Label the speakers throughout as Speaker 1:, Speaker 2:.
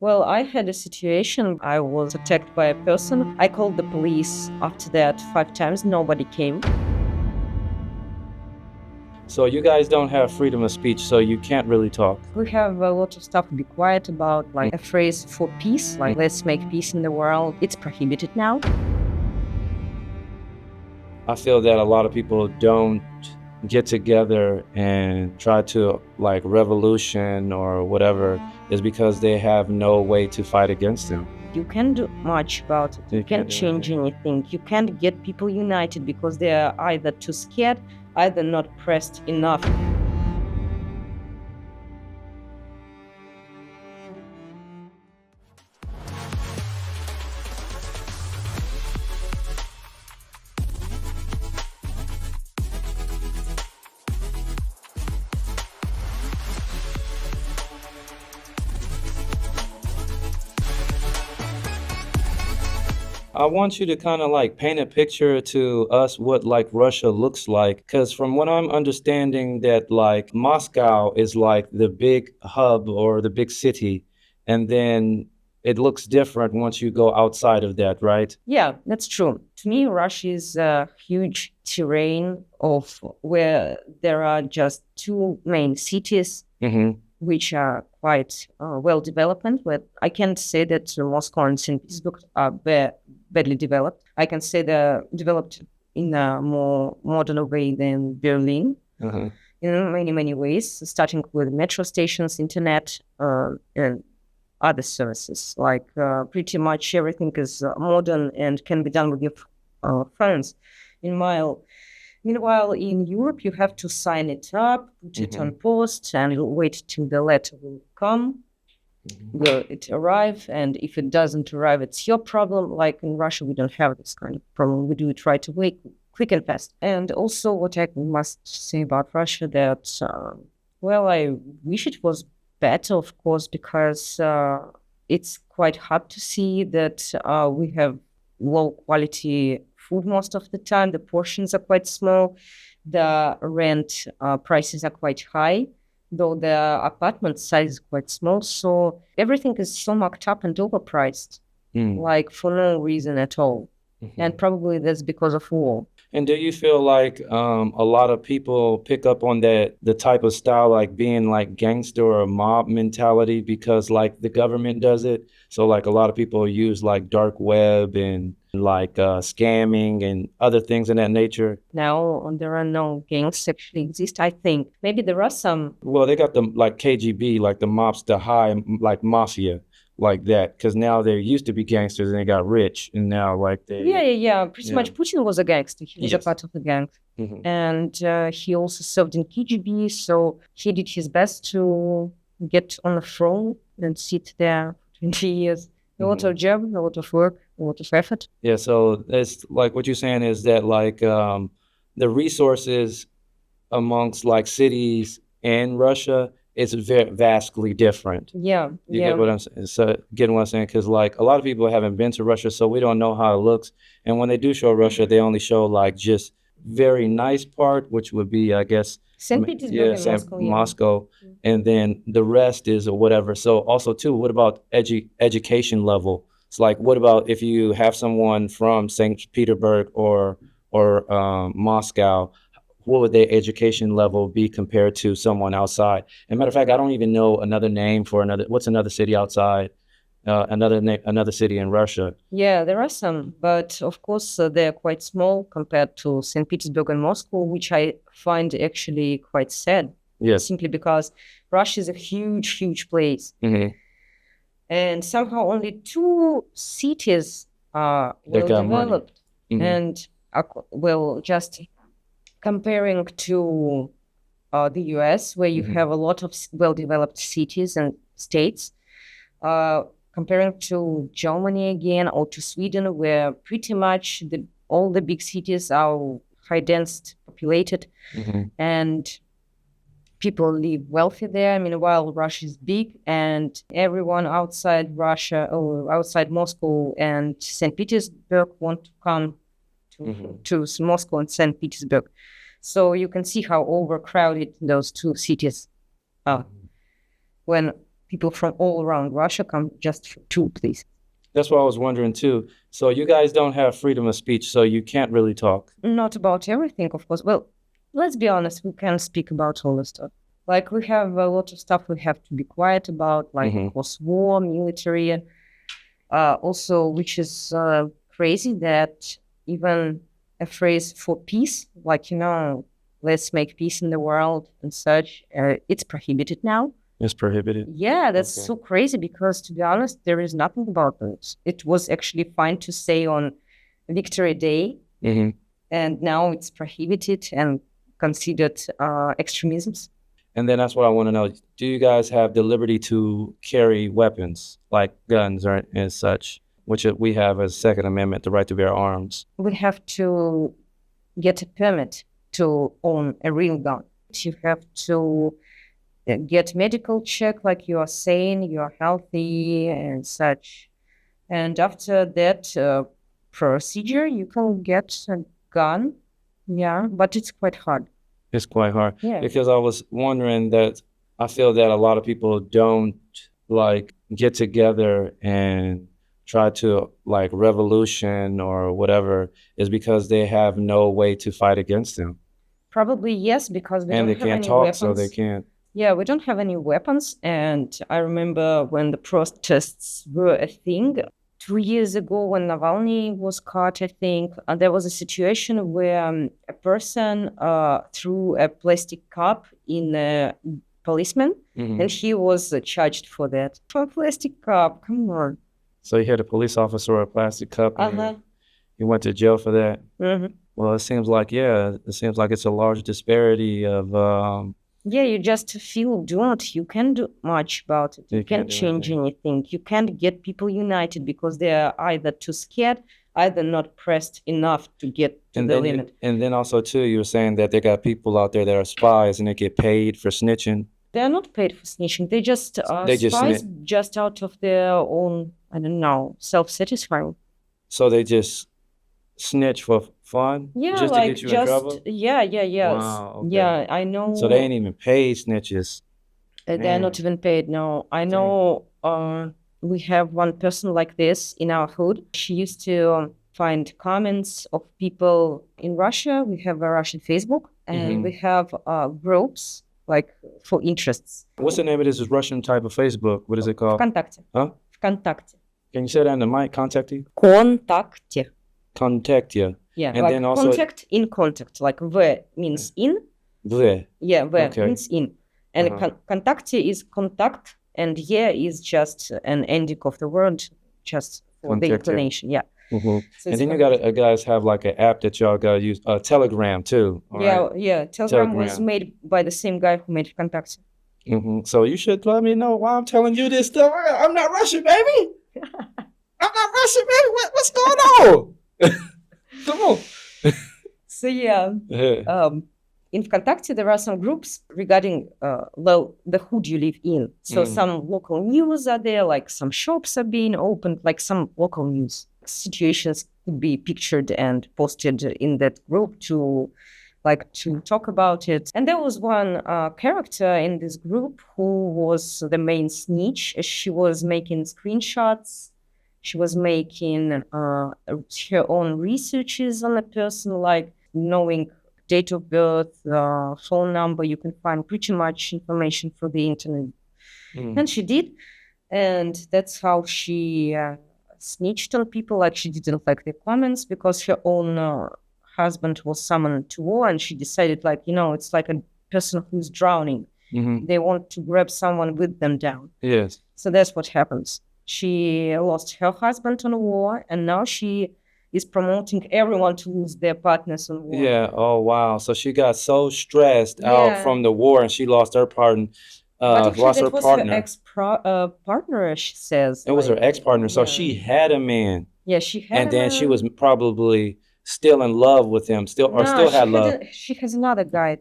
Speaker 1: Well, I had a situation. I was attacked by a person. I called the police after that 5 times. Nobody came.
Speaker 2: So you guys don't have freedom of speech, so you can't really talk.
Speaker 1: We have a lot of stuff to be quiet about, like a phrase for peace, like let's make peace in the world. It's prohibited now.
Speaker 2: I feel that a lot of people don't get together and try to like revolution or whatever is because they have no way to fight against them.
Speaker 1: You can't do much about it. You can't change anything. You can't get people united because they are either too scared, either not pressed enough.
Speaker 2: I want you to kind of like paint a picture to us what like Russia looks like. Because from what I'm understanding, that like Moscow is like the big hub or the big city, and then it looks different once you go outside of that, right?
Speaker 1: Yeah, that's true. To me, Russia is a huge terrain of where there are just two main cities, which are quite well developed. But I can't say that Moscow and St. Petersburg are badly developed. I can say they're developed in a more modern way than Berlin. In many ways, starting with metro stations, internet, and other services. Like pretty much everything is modern and can be done with your phones. Meanwhile, in Europe, you have to sign it up, put it on post, and wait till the letter will come. Will it arrive? And if it doesn't arrive, it's your problem. Like in Russia, we don't have this kind of problem. We do it right away, quick and fast. And also, what I must say about Russia that, I wish it was better, of course, because it's quite hard to see that we have low quality food most of the time. The portions are quite small. The rent prices are quite high, though the apartment size is quite small. So everything is so marked up and overpriced, like for no reason at all. And probably that's because of war.
Speaker 2: And do you feel like a lot of people pick up on the type of style, like being like gangster or mob mentality because like the government does it? So like a lot of people use like dark web and like scamming and other things in that nature.
Speaker 1: Now there are no gangs actually exist. I think maybe there are some.
Speaker 2: Well, they got the like KGB, like the mobs, the high like mafia, like that. Because now they used to be gangsters and they got rich, and now like they
Speaker 1: Yeah. Pretty much Putin was a gangster. He was a
Speaker 2: Yes.
Speaker 1: part of the gang. And he also served in KGB, so he did his best to get on the throne and sit there for 20 years. A lot of job, a lot of work, a lot of effort.
Speaker 2: Yeah, so it's like what you're saying is that like the resources amongst like cities in Russia is vastly different.
Speaker 1: Yeah,
Speaker 2: You get what I'm saying? So getting what I'm saying? Because like a lot of people haven't been to Russia, so we don't know how it looks. And when they do show Russia, they only show like just very nice part, which would be, I guess,
Speaker 1: St. Petersburg
Speaker 2: yeah,
Speaker 1: and Moscow. Yeah.
Speaker 2: Moscow, and then the rest is or whatever. So also too, what about education level? It's like, what about if you have someone from St. Petersburg or Moscow? What would their education level be compared to someone outside? And matter of fact, I don't even know another name for another. What's another city outside? Another city in Russia.
Speaker 1: Yeah, there are some, but of course they're quite small compared to St. Petersburg and Moscow, which I find actually quite sad.
Speaker 2: Yes.
Speaker 1: Simply because Russia is a huge place. And somehow only two cities are
Speaker 2: They
Speaker 1: well
Speaker 2: got money.
Speaker 1: developed. And just comparing to the US, where you have a lot of well developed cities and states, comparing to Germany again or to Sweden, where pretty much all the big cities are high dense populated and people live wealthy there. I mean, while Russia is big and everyone outside Russia or outside Moscow and St. Petersburg want to come to Moscow and St. Petersburg. So you can see how overcrowded those two cities are. When people from all around Russia come just for 2 places.
Speaker 2: That's what I was wondering too. So you guys don't have freedom of speech, so you can't really talk.
Speaker 1: Not about everything, of course. Well, let's be honest, we can speak about all the stuff. Like, we have a lot of stuff we have to be quiet about, like post-war, military, also, which is crazy that even a phrase for peace, like, let's make peace in the world and such, it's prohibited now.
Speaker 2: It's prohibited.
Speaker 1: Yeah, that's so crazy because, to be honest, there is nothing about this. It was actually fine to say on Victory Day, and now it's prohibited and considered extremisms.
Speaker 2: And then that's what I want to know. Do you guys have the liberty to carry weapons, like guns or and such, which we have as Second Amendment, the right to bear arms?
Speaker 1: We have to get a permit to own a real gun. You have to get medical check, like you are saying, you are healthy and such. And after that procedure, you can get a gun. Yeah, but it's quite hard.
Speaker 2: It's quite hard.
Speaker 1: Yeah.
Speaker 2: Because I was wondering that I feel that a lot of people don't like get together and try to like revolution or whatever is because they have no way to fight against them.
Speaker 1: Probably yes, because we
Speaker 2: And
Speaker 1: don't
Speaker 2: they
Speaker 1: have
Speaker 2: can't
Speaker 1: any
Speaker 2: talk,
Speaker 1: weapons.
Speaker 2: so they can't.
Speaker 1: Yeah, we don't have any weapons. And I remember when the protests were a thing, 2 years ago when Navalny was caught, I think, there was a situation where a person threw a plastic cup in a policeman, and he was charged for that. For a plastic cup, come on.
Speaker 2: So you had a police officer or a plastic cup, and he went to jail for that? Well, it seems like, it's a large disparity of...
Speaker 1: Yeah, you just feel doomed. You can't do much about it. You can't change anything. You can't get people united because they are either too scared, either not pressed enough to get to the limit.
Speaker 2: And then also, too, you were saying that they got people out there that are spies and they get paid for snitching.
Speaker 1: They're not paid for snitching. They just spies just out of their own, I don't know, self-satisfying.
Speaker 2: So they just snitch for fun?
Speaker 1: Yeah,
Speaker 2: just
Speaker 1: like
Speaker 2: to get you in trouble?
Speaker 1: Yeah.
Speaker 2: Wow, okay.
Speaker 1: Yeah, I know.
Speaker 2: So they ain't even paid snitches.
Speaker 1: They're not even paid, no. I know we have one person like this in our hood. She used to find comments of people in Russia. We have a Russian Facebook, and we have groups like for interests.
Speaker 2: What's the name of this Russian type of Facebook? What is it called?
Speaker 1: ВКонтакте.
Speaker 2: Huh?
Speaker 1: ВКонтакте.
Speaker 2: Can you say that in the mic? Contact you?
Speaker 1: Контакте.
Speaker 2: Contact you.
Speaker 1: Yeah,
Speaker 2: and
Speaker 1: like
Speaker 2: then also
Speaker 1: contact, in contact. Like V means in.
Speaker 2: V.
Speaker 1: Yeah, V
Speaker 2: Okay.
Speaker 1: means in. And контакте is contact, and yeah is just an ending of the word, just for the inclination. Yeah.
Speaker 2: So and then you
Speaker 1: contact.
Speaker 2: guys have like an app that y'all gotta use, Telegram too.
Speaker 1: Yeah. Telegram was made by the same guy who made ВКонтакте.
Speaker 2: So you should let me know why I'm telling you this stuff. I'm not Russian, baby. I'm not Russian, baby. What's going on? Come on.
Speaker 1: So yeah, in ВКонтакте there are some groups regarding the hood you live in. So some local news are there, like some shops are being opened, like some local news. Situations could be pictured and posted in that group to talk about it. And there was one character in this group who was the main snitch. She was making screenshots. She was making her own researches on a person, like knowing date of birth, phone number. You can find pretty much information through the internet. And she did. And that's how she snitched on people. Like, she didn't like the comments because her own husband was summoned to war, and she decided, like, it's like a person who's drowning. They want to grab someone with them down.
Speaker 2: Yes.
Speaker 1: So that's what happens. She lost her husband on a war, and now she is promoting everyone to lose their partners on war.
Speaker 2: Yeah. Oh, wow. So she got so stressed out from the war, and she lost her partner.
Speaker 1: But
Speaker 2: lost
Speaker 1: that
Speaker 2: her
Speaker 1: was
Speaker 2: partner.
Speaker 1: her ex-partner, she says.
Speaker 2: It was her ex-partner. So she had a man.
Speaker 1: Yeah, she had.
Speaker 2: And then she was probably still in love with him, still had love.
Speaker 1: She has another guy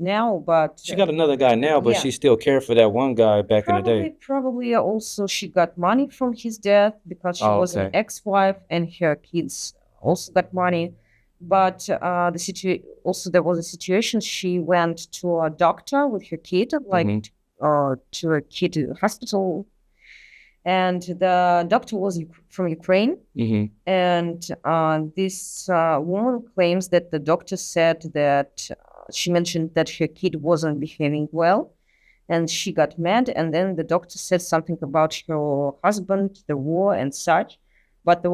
Speaker 1: now, but
Speaker 2: she got another guy now, but she still cared for that one guy back in the day.
Speaker 1: Probably also she got money from his death because she was an ex-wife, and her kids also got money. But also there was a situation. She went to a doctor with her kid, like to a kid hospital, and the doctor was from Ukraine.
Speaker 2: Mm-hmm.
Speaker 1: And this woman claims that the doctor said that she mentioned that her kid wasn't behaving well, and she got mad. And then the doctor said something about her husband, the war, and such. But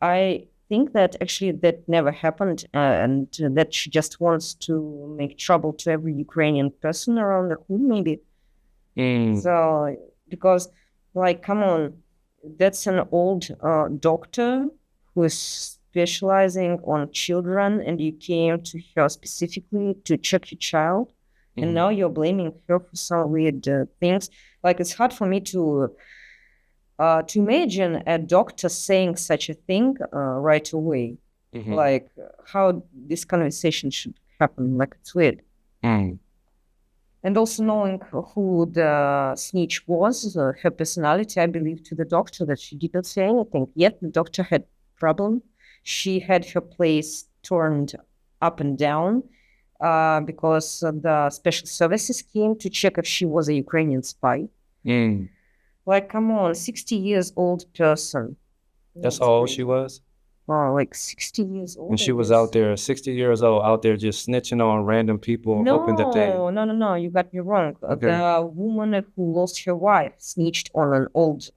Speaker 1: I think that actually that never happened, and that she just wants to make trouble to every Ukrainian person around the hood, maybe. So because, like, come on, that's an old doctor who is specializing on children, and you came to her specifically to check your child, and now you're blaming her for some weird things. Like, it's hard for me to imagine a doctor saying such a thing right away. Like, how this conversation should happen. Like, it's weird. And also knowing who the snitch was, her personality, I believe to the doctor that she did not say anything. Yet the doctor had problem. She had her place turned up and down because the special services came to check if she was a Ukrainian spy. Like, come on, 60 years old person.
Speaker 2: That's how old she was?
Speaker 1: Oh, like 60 years old.
Speaker 2: And she was out there, 60 years old, out there just snitching on random people, hoping that they...
Speaker 1: No, you got me wrong.
Speaker 2: Okay.
Speaker 1: The woman who lost her wife snitched on an old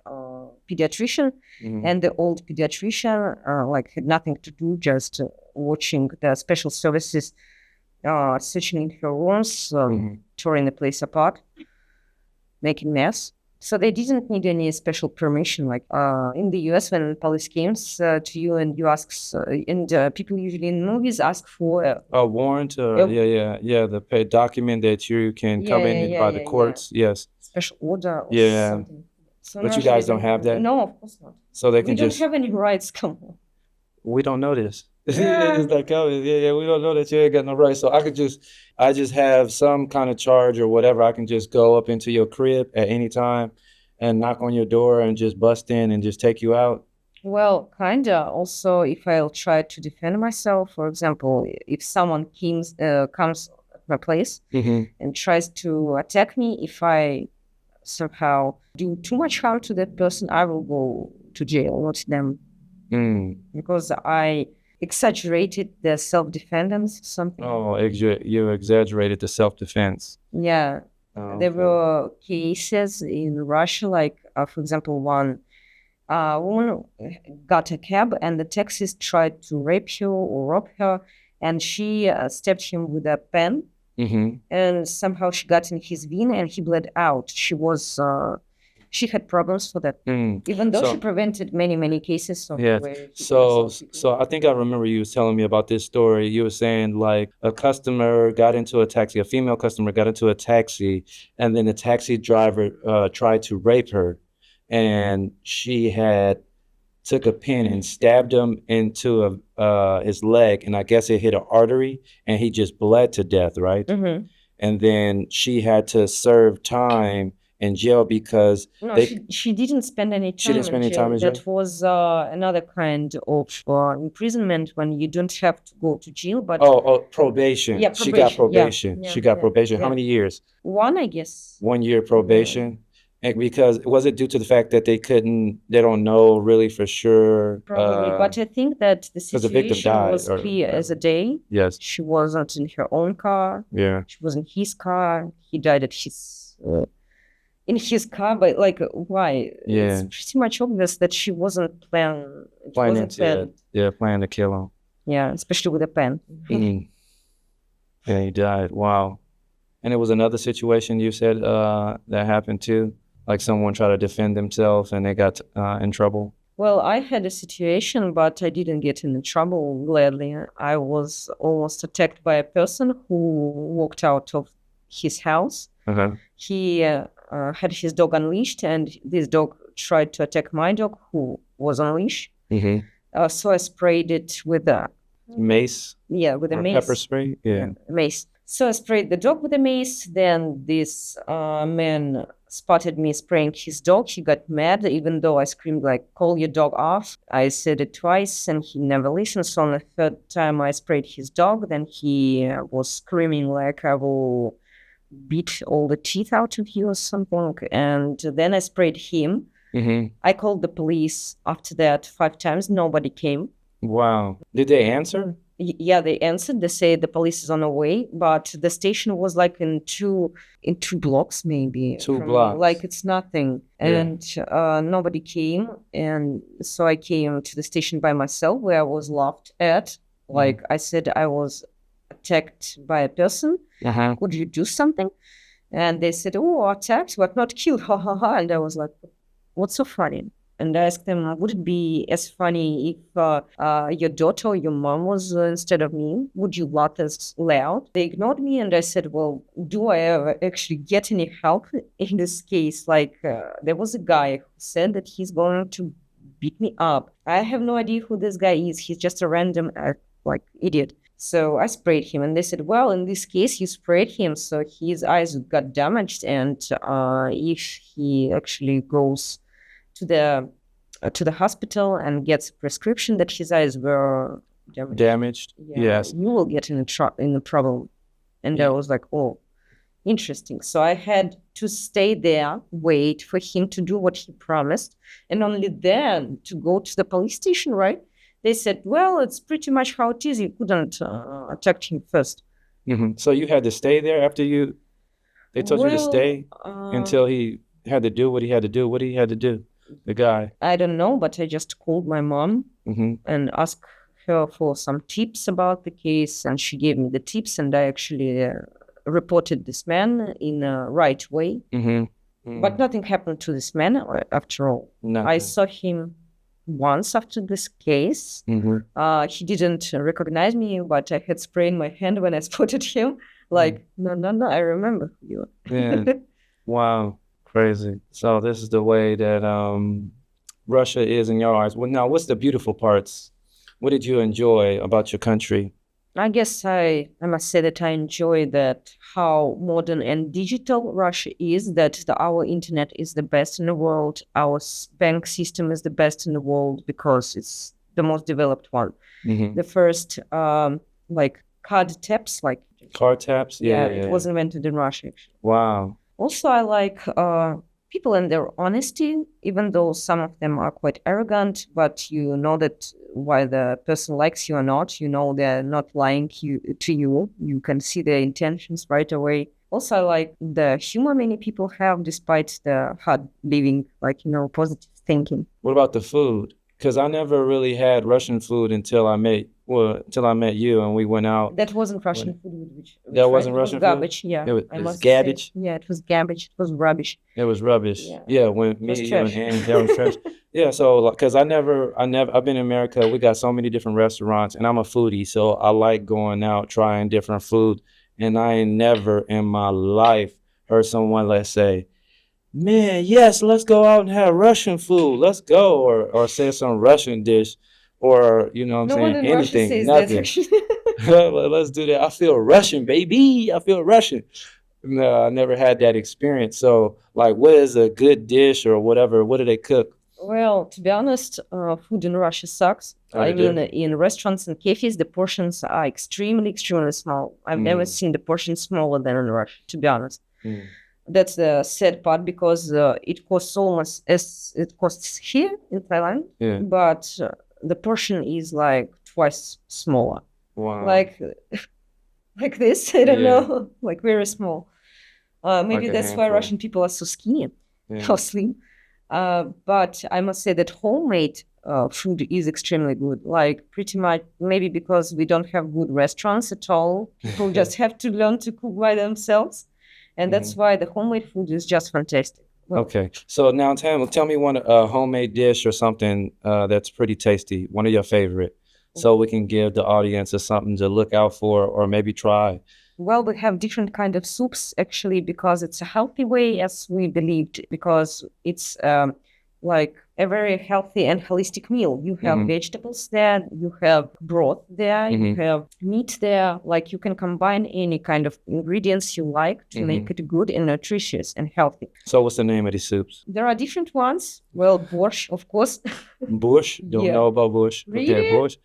Speaker 1: pediatrician, and the old pediatrician like had nothing to do, just watching the special services searching in her rooms, tearing the place apart, making mess. So they didn't need any special permission. Like in the US, when police came to you and you ask, and people usually in movies ask for
Speaker 2: a warrant, or the document that you can come in by the courts. Yes,
Speaker 1: special order. Or something. So
Speaker 2: but you guys don't have that.
Speaker 1: No, of course not.
Speaker 2: So they can
Speaker 1: we don't have any rights. Come on.
Speaker 2: We don't know this. It's like, oh, we don't know that you ain't got no rights. So I just have some kind of charge or whatever. I can just go up into your crib at any time and knock on your door and just bust in and just take you out.
Speaker 1: Well, kinda. Also, if I'll try to defend myself, for example, if someone comes at my place and tries to attack me, if I somehow do too much harm to that person, I will go to jail, not them. Because I exaggerated the self-defense, something.
Speaker 2: Oh, you exaggerated the self-defense.
Speaker 1: Yeah.
Speaker 2: Oh,
Speaker 1: there were cases in Russia, like, for example, one woman got a cab and the taxist tried to rape her or rob her, and she stabbed him with a pen, and somehow she got in his vein and he bled out. She had problems for that, even though she prevented many cases.
Speaker 2: So I think I remember you was telling me about this story. You were saying like a customer got into a taxi, a female customer got into a taxi, and then the taxi driver tried to rape her, and she had took a pin and stabbed him into his leg, and I guess it hit an artery, and he just bled to death, right? And then she had to serve time in jail because
Speaker 1: she didn't spend any time.
Speaker 2: She didn't spend any time in jail.
Speaker 1: That was another kind of imprisonment when you don't have to go to jail, but
Speaker 2: probation.
Speaker 1: Yeah,
Speaker 2: She got probation.
Speaker 1: Yeah,
Speaker 2: she got probation. How many years?
Speaker 1: 1, I guess.
Speaker 2: 1 year probation. And because was it due to the fact that they don't know really for sure?
Speaker 1: Probably, but I think that the
Speaker 2: the victim
Speaker 1: situation
Speaker 2: died,
Speaker 1: was clear as a day.
Speaker 2: Yes.
Speaker 1: She wasn't in her own car.
Speaker 2: Yeah.
Speaker 1: She was in his car. He died at his in his car, but like, why?
Speaker 2: Yeah.
Speaker 1: It's pretty much obvious that she wasn't planning
Speaker 2: to kill him.
Speaker 1: Yeah, especially with a pen.
Speaker 2: Yeah, he died. Wow. And it was another situation you said that happened too, like someone tried to defend themselves and they got in trouble.
Speaker 1: Well, I had a situation, but I didn't get in trouble, gladly. I was almost attacked by a person who walked out of his house. He had his dog unleashed, and this dog tried to attack my dog, who was on leash. So I sprayed it with a
Speaker 2: mace.
Speaker 1: Yeah, with a mace.
Speaker 2: Pepper spray. Yeah,
Speaker 1: mace. So I sprayed the dog with a mace. Then this man spotted me spraying his dog. He got mad, even though I screamed like, "Call your dog off." I said it twice, and he never listened. So on the third time I sprayed his dog, then he was screaming like, "I will beat all the teeth out of you or something. And then I sprayed him. I called the police after that 5 times. Nobody came.
Speaker 2: Wow. Did they answer?
Speaker 1: Yeah, they answered. They say the police is on the way, but the station was like in two blocks, maybe.
Speaker 2: 2
Speaker 1: from me.
Speaker 2: blocks.
Speaker 1: Like it's nothing.
Speaker 2: Yeah.
Speaker 1: And nobody came. And so I came to the station by myself, where I was laughed at. Like I said, I was attacked by a person. Could you do something? And they said, oh, attacked, but not killed. Ha ha ha. And I was like, what's so funny? And I asked them, would it be as funny if your daughter or your mom was instead of me? Would you laugh as loud? They ignored me, and I said, well, do I ever actually get any help in this case? Like, there was a guy who said that he's going to beat me up. I have no idea who this guy is. He's just a random, idiot. So I sprayed him, and they said, well, in this case, you sprayed him, so his eyes got damaged, and if he actually goes to the hospital and gets a prescription that his eyes were
Speaker 2: damaged. Yes.
Speaker 1: You will get in a problem. And I was like, oh, interesting. So I had to stay there, wait for him to do what he promised, and only then to go to the police station, right? They said, well, it's pretty much how it is. You couldn't attack him first.
Speaker 2: So you had to stay there after they told you to stay until he had to do what he had to do. What he had to do? The guy.
Speaker 1: I don't know, but I just called my mom and asked her for some tips about the case, and she gave me the tips, and I actually reported this man in a right way. But nothing happened to this man after all.
Speaker 2: Nothing.
Speaker 1: I saw him once after this case. He didn't recognize me, but I had spray in my hand when I spotted him. Like, no, I remember you.
Speaker 2: Yeah. Wow. Crazy. So this is the way that Russia is in your eyes. Well, now, what's the beautiful parts? What did you enjoy about your country?
Speaker 1: I guess I must say that I enjoy that how modern and digital Russia is, that our internet is the best in the world, our bank system is the best in the world because it's the most developed one. The first card taps, it was invented in Russia, actually.
Speaker 2: Wow.
Speaker 1: Also, I like people and their honesty, even though some of them are quite arrogant, but you know that why the person likes you or not, you know they're not lying to you. You can see their intentions right away. Also, I like the humor many people have despite the hard living, positive thinking.
Speaker 2: What about the food? Because I never really had Russian food until I met you and we went out.
Speaker 1: That wasn't Russian food.
Speaker 2: That wasn't Russian food?
Speaker 1: Garbage, yeah.
Speaker 2: It was garbage?
Speaker 1: Yeah, it was garbage. It was rubbish.
Speaker 2: It was rubbish. Yeah, when me, you, and Annie, that was trash. Yeah, so because I've been in America, we got so many different restaurants, and I'm a foodie, so I like going out, trying different food, and I ain't never in my life heard someone, let's say, man, yes, let's go out and have Russian food. Let's go, or say some Russian dish, or anything, nothing. Let's do that. I feel Russian, baby. I feel Russian. No, I never had that experience. So, what is a good dish or whatever? What do they cook?
Speaker 1: Well, to be honest, food in Russia sucks. In restaurants and cafes, the portions are extremely, extremely small. I've never seen the portions smaller than in Russia, to be honest. That's the sad part because it costs almost as it costs here in Thailand, but the portion is like twice smaller.
Speaker 2: Wow.
Speaker 1: Like this, I don't know, like very small. Maybe that's why Russian people are so skinny or slim. But I must say that homemade food is extremely good. Like pretty much, maybe because we don't have good restaurants at all. People just have to learn to cook by themselves. And that's why the homemade food is just fantastic. Well,
Speaker 2: okay. So now tell me one homemade dish or something that's pretty tasty, one of your favorite, so we can give the audience something to look out for or maybe try.
Speaker 1: Well, we have different kind of soups actually because it's a healthy way, as we believed, because it's like a very healthy and holistic meal. You have vegetables there, you have broth there, you have meat there. Like you can combine any kind of ingredients you like to make it good and nutritious and healthy.
Speaker 2: So what's the name of these soups?
Speaker 1: There are different ones. Well, borscht, of course.
Speaker 2: Borscht? Don't know about borscht.
Speaker 1: Really?
Speaker 2: Okay, borscht.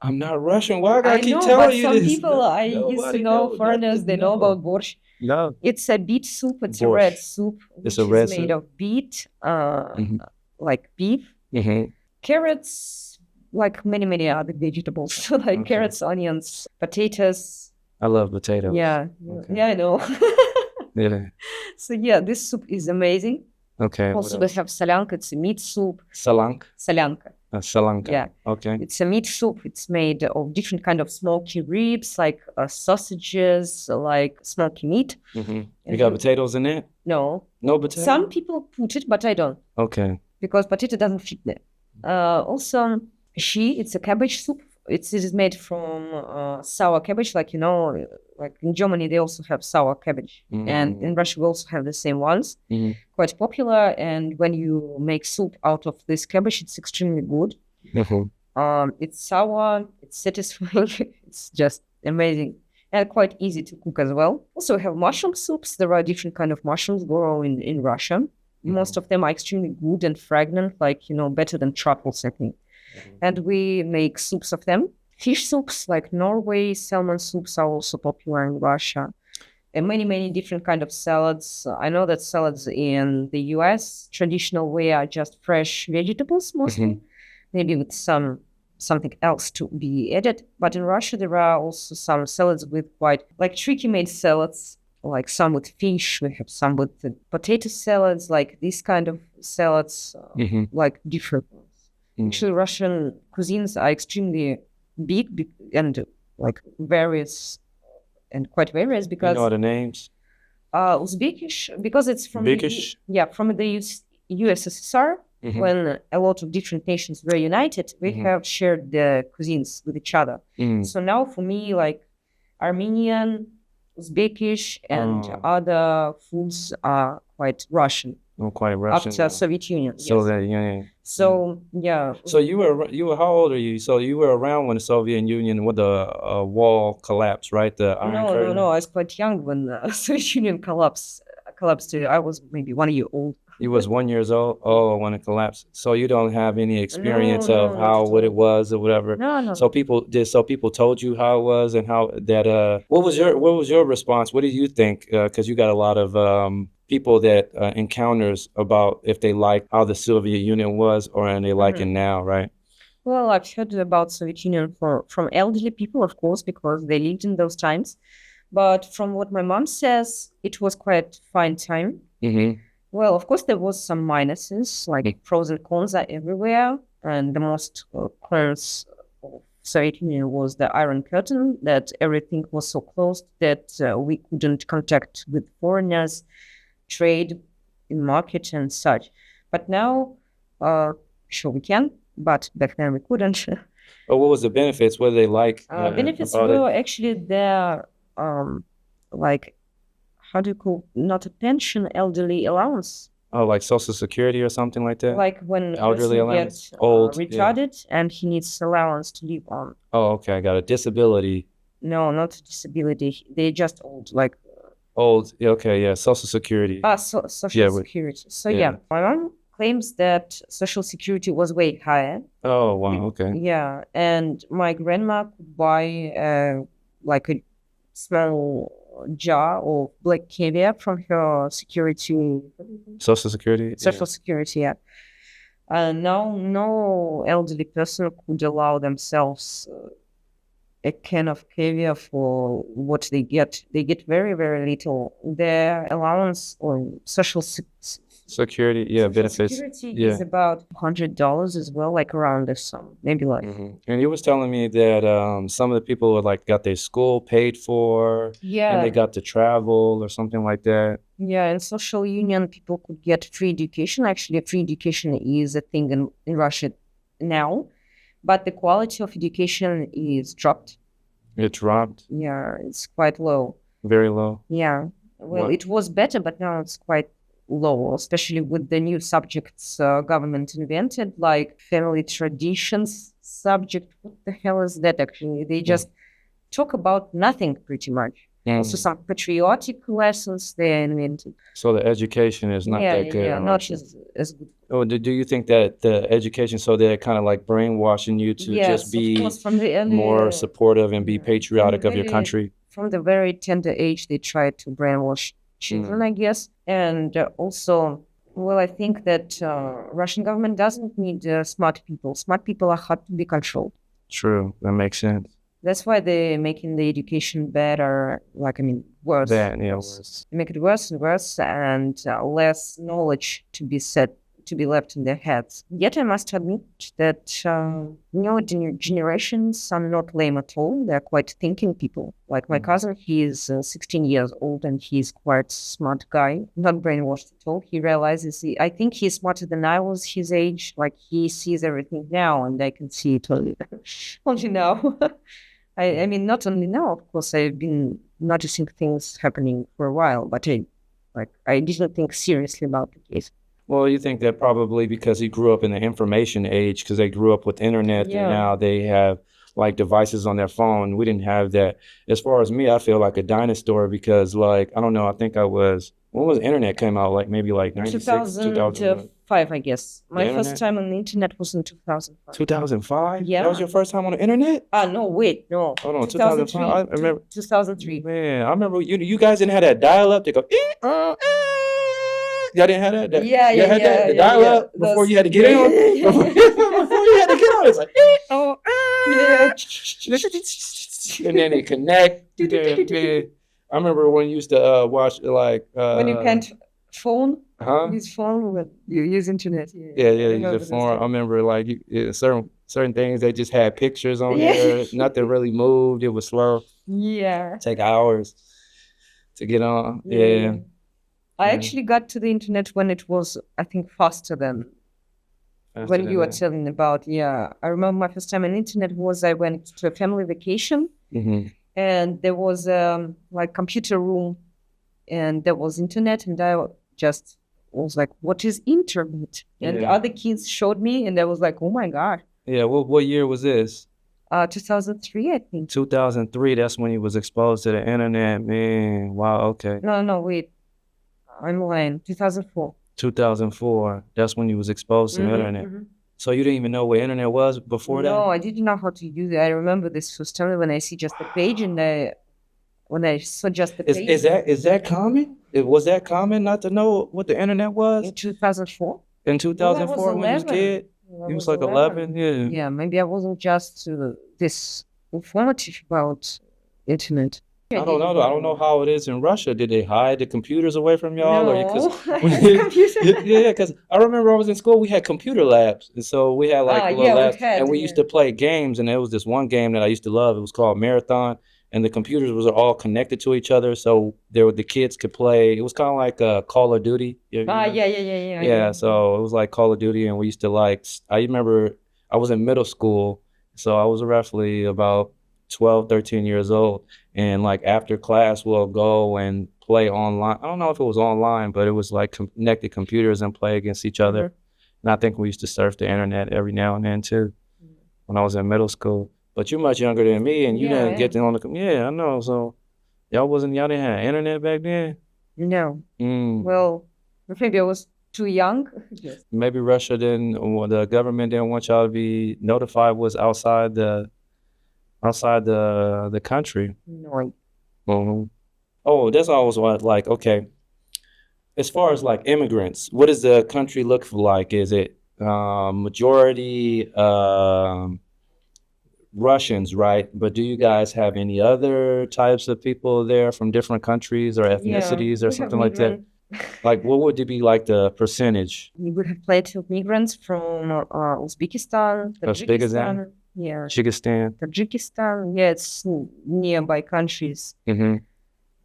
Speaker 2: I'm not Russian. Why I gotta keep telling you this?
Speaker 1: Some people I used to know, foreigners, they know about borscht.
Speaker 2: No.
Speaker 1: It's a beet soup. It's a red
Speaker 2: Borscht.
Speaker 1: soup,
Speaker 2: It's
Speaker 1: which
Speaker 2: a red
Speaker 1: is made
Speaker 2: soup?
Speaker 1: of beet,
Speaker 2: Mhm.
Speaker 1: like beef,
Speaker 2: Mhm.
Speaker 1: carrots, like many other vegetables, like
Speaker 2: Okay.
Speaker 1: carrots, onions, potatoes.
Speaker 2: I love potatoes.
Speaker 1: Yeah,
Speaker 2: Okay.
Speaker 1: yeah, I know.
Speaker 2: Yeah.
Speaker 1: So yeah, this soup is amazing.
Speaker 2: Okay. What
Speaker 1: Also, we
Speaker 2: else?
Speaker 1: have solянка. It's a meat soup.
Speaker 2: Salank.
Speaker 1: Solянка.
Speaker 2: Salanka.
Speaker 1: Yeah.
Speaker 2: Okay.
Speaker 1: It's a meat soup. It's made of different kind of smoky ribs, like sausages, like smoky meat.
Speaker 2: You
Speaker 1: And
Speaker 2: got potatoes in it?
Speaker 1: No.
Speaker 2: No potatoes.
Speaker 1: Some people put it, but I don't,
Speaker 2: Okay.
Speaker 1: because potato doesn't fit there. Also, it's a cabbage soup. It is made from sour cabbage, like like in Germany they also have sour cabbage, and in Russia we also have the same ones. Quite popular. And when you make soup out of this cabbage, it's extremely good. It's sour, it's satisfying, it's just amazing, and quite easy to cook as well. Also, we have mushroom soups. There are different kind of mushrooms grow in Russia. Most of them are extremely good and fragrant, like better than truffles, I think. And we make soups of them. Fish soups, like Norway, salmon soups are also popular in Russia. And many different kind of salads. I know that salads in the US traditional way are just fresh vegetables mostly, maybe with something else to be added. But in Russia there are also some salads with quite like tricky made salads, like some with fish. We have some with potato salads, like these kind of salads, like different ones. Actually, Russian cuisines are extremely big and like various and quite various, because
Speaker 2: You know the names?
Speaker 1: Uzbekish, because it's from
Speaker 2: Uzbekish?
Speaker 1: from the USSR. When a lot of different nations were united, we have shared the cuisines with each other. So now for me, like Armenian, Uzbekish, and other foods are quite Russian.
Speaker 2: Oh, quite Russian.
Speaker 1: After Soviet Union.
Speaker 2: So
Speaker 1: Yes.
Speaker 2: that yeah.
Speaker 1: So yeah.
Speaker 2: So you were how old are you? So you were around when the Soviet Union with the wall collapsed, right? The Iron Curtain.
Speaker 1: No. I was quite young when the Soviet Union collapsed. I was maybe 1 year old.
Speaker 2: You was 1 year old. Oh, when it collapsed. So you don't have any experience
Speaker 1: No,
Speaker 2: of how what it was or whatever.
Speaker 1: No.
Speaker 2: So people told you how it was and how that what was your response? What did you think? Because you got a lot of people that encounters about if they like how the Soviet Union was or and they like it now, right?
Speaker 1: Well, I've heard about Soviet Union from elderly people, of course, because they lived in those times. But from what my mom says, it was quite fine time. Well, of course, there was some minuses, like pros and cons are everywhere. And the most cons of Soviet Union was the Iron Curtain, that everything was so closed that we couldn't contact with foreigners, trade in market and such. But now, sure we can, but back then we couldn't.
Speaker 2: But what was the benefits? What did they like?
Speaker 1: Benefits
Speaker 2: about
Speaker 1: were
Speaker 2: it?
Speaker 1: actually there, like, how do you call, not a pension, elderly allowance.
Speaker 2: Oh, like Social Security or something like that?
Speaker 1: Like when a
Speaker 2: Elderly
Speaker 1: person
Speaker 2: allowance?
Speaker 1: gets
Speaker 2: Old, yeah.
Speaker 1: retarded and he needs allowance to live on.
Speaker 2: Oh, okay. I got a disability.
Speaker 1: No, not disability. They're just old, like
Speaker 2: Old. Yeah, okay, yeah. Social Security.
Speaker 1: Social Security. So yeah, my mom claims that Social Security was way higher.
Speaker 2: Oh, wow. Okay.
Speaker 1: Yeah, and my grandma could buy like a small jar of black caviar from her security.
Speaker 2: Social Security.
Speaker 1: Social Security, yeah. Now, no elderly person could allow themselves a can of caviar for what they get. They get very little. Their allowance or social
Speaker 2: Security, yeah, benefits.
Speaker 1: security is about $100 as well, like around this sum, maybe like.
Speaker 2: And you was telling me that some of the people were like got their school paid for, and they got to travel or something like that.
Speaker 1: Yeah, in social union, people could get free education. Actually, free education is a thing in Russia now, but the quality of education is dropped.
Speaker 2: It dropped?
Speaker 1: Yeah, it's quite low.
Speaker 2: Very low?
Speaker 1: Yeah. Well, it was better, but now it's quite low, especially with the new subjects government invented, like family traditions subject. What the hell is that actually? They just talk about nothing pretty much. Also some patriotic lessons they invented.
Speaker 2: So the education is not that good.
Speaker 1: Yeah, not as good.
Speaker 2: Oh, do you think that the education, so they're kind of like brainwashing you to just
Speaker 1: Yes, of course,
Speaker 2: be
Speaker 1: from the early,
Speaker 2: more supportive and be
Speaker 1: yeah, from the
Speaker 2: patriotic of your
Speaker 1: very
Speaker 2: country?
Speaker 1: from the very tender age, they try to brainwash children, I guess, and also, well, I think that Russian government doesn't need smart people. Smart people are hard to be controlled.
Speaker 2: True, that makes sense.
Speaker 1: That's why they're making the education better, like, I mean, worse.
Speaker 2: That, yeah,
Speaker 1: Worse. They make it worse and worse, and less knowledge to be left in their heads. Yet I must admit that newer generations are not lame at all. They're quite thinking people. Like my cousin, he is 16 years old and he's quite smart guy, not brainwashed at all. He realizes, I think he's smarter than I was his age. Like he sees everything now and I can see it only, only now. I mean, not only now, of course, I've been noticing things happening for a while, but I didn't think seriously about the case.
Speaker 2: Well, you think that probably because he grew up in the information age, because they grew up with internet, and
Speaker 1: Yeah.
Speaker 2: now they have like devices on their phone. We didn't have that. As far as me, I feel like a dinosaur because, like, I don't know, I think I was, when was the internet came out? Like maybe like 96, 2000,
Speaker 1: 2005, I guess. My
Speaker 2: The
Speaker 1: first
Speaker 2: internet?
Speaker 1: time on the internet was in 2005.
Speaker 2: 2005?
Speaker 1: Yeah.
Speaker 2: That was your first time on the internet?
Speaker 1: No, wait, no.
Speaker 2: Hold on, 2005. I remember.
Speaker 1: 2003.
Speaker 2: Man, I remember you guys didn't have that dial up. They go, y'all didn't have that? Y'all had that? The dial up before you had to get on? Before you had to get on, it's like, and then it connect. I remember when you used to watch like
Speaker 1: When you can't phone,
Speaker 2: huh?
Speaker 1: use phone, when you use internet.
Speaker 2: Yeah,
Speaker 1: I
Speaker 2: use
Speaker 1: remember
Speaker 2: the
Speaker 1: those
Speaker 2: phone. I
Speaker 1: days.
Speaker 2: remember like certain things they just had pictures on
Speaker 1: Yeah.
Speaker 2: there. Nothing really moved. It was slow.
Speaker 1: Yeah.
Speaker 2: Take hours to get on. Yeah.
Speaker 1: I
Speaker 2: Yeah.
Speaker 1: actually got to the internet when it was, I think, faster than
Speaker 2: Faster
Speaker 1: when
Speaker 2: than
Speaker 1: you were
Speaker 2: that.
Speaker 1: telling about. Yeah, I remember my first time on internet was I went to a family vacation
Speaker 2: Mhm.
Speaker 1: and there was like computer room and there was internet and I just was like, what is internet? And
Speaker 2: Yeah.
Speaker 1: other kids showed me and I was like, oh my God.
Speaker 2: Yeah. What year was this?
Speaker 1: 2003, I think.
Speaker 2: 2003. That's when he was exposed to the internet. Man, wow. Okay.
Speaker 1: No, wait. I'm lying. 2004.
Speaker 2: 2004. That's when you was exposed to the internet. So you didn't even know what internet was before that?
Speaker 1: No, I didn't know how to use it. I remember this first time when I see just the page and when I saw just the page
Speaker 2: Is that common? Was that common not to know what the internet was
Speaker 1: in 2004.
Speaker 2: in 2004 when you was a
Speaker 1: 11.
Speaker 2: kid?
Speaker 1: I
Speaker 2: You was like 11, yeah.
Speaker 1: Yeah, maybe I wasn't just this informative about internet.
Speaker 2: I don't know. I don't know how it is in Russia. Did they hide the computers away from y'all? Or
Speaker 1: No,
Speaker 2: yeah, because I remember I was in school. We had computer labs, and so we had like little
Speaker 1: yeah, we
Speaker 2: labs,
Speaker 1: had,
Speaker 2: and we used to play games. And there was this one game that I used to love. It was called Marathon, and the computers was all connected to each other, so the kids could play. It was kind of like Call of Duty.
Speaker 1: Yeah.
Speaker 2: Yeah, so it was like Call of Duty, and we used to like. I remember I was in middle school, so I was roughly about 12, 13 years old, and like after class, we'll go and play online. I don't know if it was online, but it was like connected computers and play against each other. And I think we used to surf the internet every now and then too, when I was in middle school. But you're much younger than me, and you
Speaker 1: Yeah,
Speaker 2: didn't get on the. Yeah, I know. So y'all didn't have internet back then.
Speaker 1: No.
Speaker 2: Mm.
Speaker 1: Well, maybe I was too young. Yes.
Speaker 2: Maybe Russia didn't, or the government didn't want y'all to be notified was outside the country.
Speaker 1: No.
Speaker 2: Mhm. Oh, that's always what like okay. As far as like immigrants, what does the country look for like? Is it majority Russians, right? But do you guys have any other types of people there from different countries or ethnicities or
Speaker 1: we have
Speaker 2: something like that?
Speaker 1: migrant-
Speaker 2: Like, what would it be like the percentage?
Speaker 1: We would have plenty of migrants from Uzbekistan,
Speaker 2: Uzbekistan?
Speaker 1: yeah,
Speaker 2: Kyrgyzstan.
Speaker 1: Tajikistan. Yeah, it's nearby countries.
Speaker 2: Mm-hmm.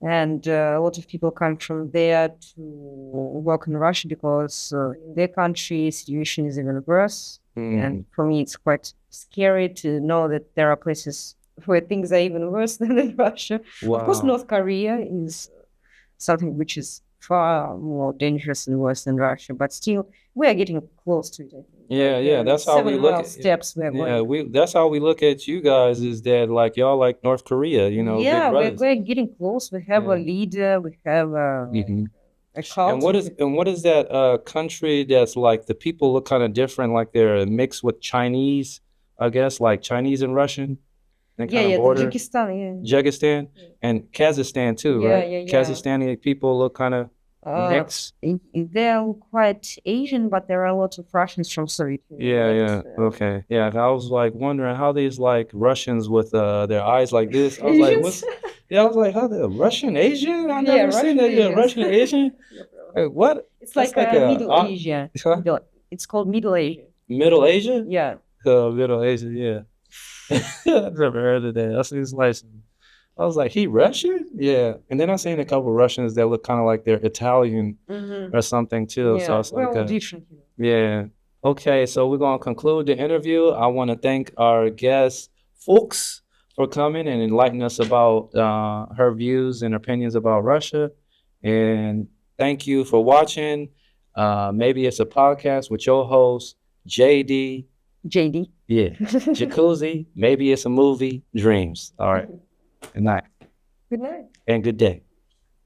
Speaker 1: And a lot of people come from there to work in Russia because in their country, situation is even worse. And for me, it's quite scary to know that there are places where things are even worse than in Russia. Of course,
Speaker 2: Wow.
Speaker 1: North Korea is something which is far more dangerous and worse than Russia, but still, we are getting close to it. I think.
Speaker 2: Yeah, that's how we
Speaker 1: 7
Speaker 2: look
Speaker 1: mile
Speaker 2: at
Speaker 1: steps we are going.
Speaker 2: yeah, that's how we look at you guys is that like y'all like North Korea, you know, big
Speaker 1: Yeah,
Speaker 2: brothers.
Speaker 1: we're getting close. We have a
Speaker 2: Yeah.
Speaker 1: leader. We have a
Speaker 2: Mhm.
Speaker 1: A
Speaker 2: And
Speaker 1: cult.
Speaker 2: what is that country that's like the people look kind of different, like they're mixed with Chinese, I guess, like Chinese and Russian, and
Speaker 1: Yeah,
Speaker 2: kind of
Speaker 1: yeah,
Speaker 2: border
Speaker 1: Tajikistan. Yeah.
Speaker 2: Kyrgyzstan
Speaker 1: Yeah.
Speaker 2: and Kazakhstan too,
Speaker 1: Yeah,
Speaker 2: right?
Speaker 1: yeah, yeah.
Speaker 2: Kazakhstani people look kind of mixed.
Speaker 1: They're quite Asian, but there are a lot of Russians from Soviet Union.
Speaker 2: Yeah,
Speaker 1: Like
Speaker 2: yeah,
Speaker 1: it's,
Speaker 2: okay, yeah. I was like wondering how these like Russians with their eyes like this. I was like,
Speaker 1: Asians.
Speaker 2: what's? Yeah, I was like, how the Russian Asian? I
Speaker 1: Yeah,
Speaker 2: never seen
Speaker 1: Russian
Speaker 2: that. Yeah,
Speaker 1: Asians.
Speaker 2: Russian Asian.
Speaker 1: Yeah, bro.
Speaker 2: Like, what?
Speaker 1: It's
Speaker 2: That's
Speaker 1: like
Speaker 2: like a
Speaker 1: Middle Asia.
Speaker 2: huh?
Speaker 1: It's called Middle Asia.
Speaker 2: Middle Asia.
Speaker 1: Yeah.
Speaker 2: Middle Asia, yeah. I've never heard of that. That's just like I was like, he Russian? Yeah. And then I seen a couple Russians that look kind of like they're Italian or something too. So
Speaker 1: Yeah.
Speaker 2: it's like
Speaker 1: Well, different.
Speaker 2: yeah. Okay, so we're gonna conclude the interview. I want to thank our guest Fuchs for coming and enlightening us about her views and opinions about Russia. And thank you for watching. Maybe it's a podcast with your host, JD.
Speaker 1: JD.
Speaker 2: Yeah. Jacuzzi. Maybe it's a movie. Dreams. All right. Good night
Speaker 1: Good night.
Speaker 2: and good day.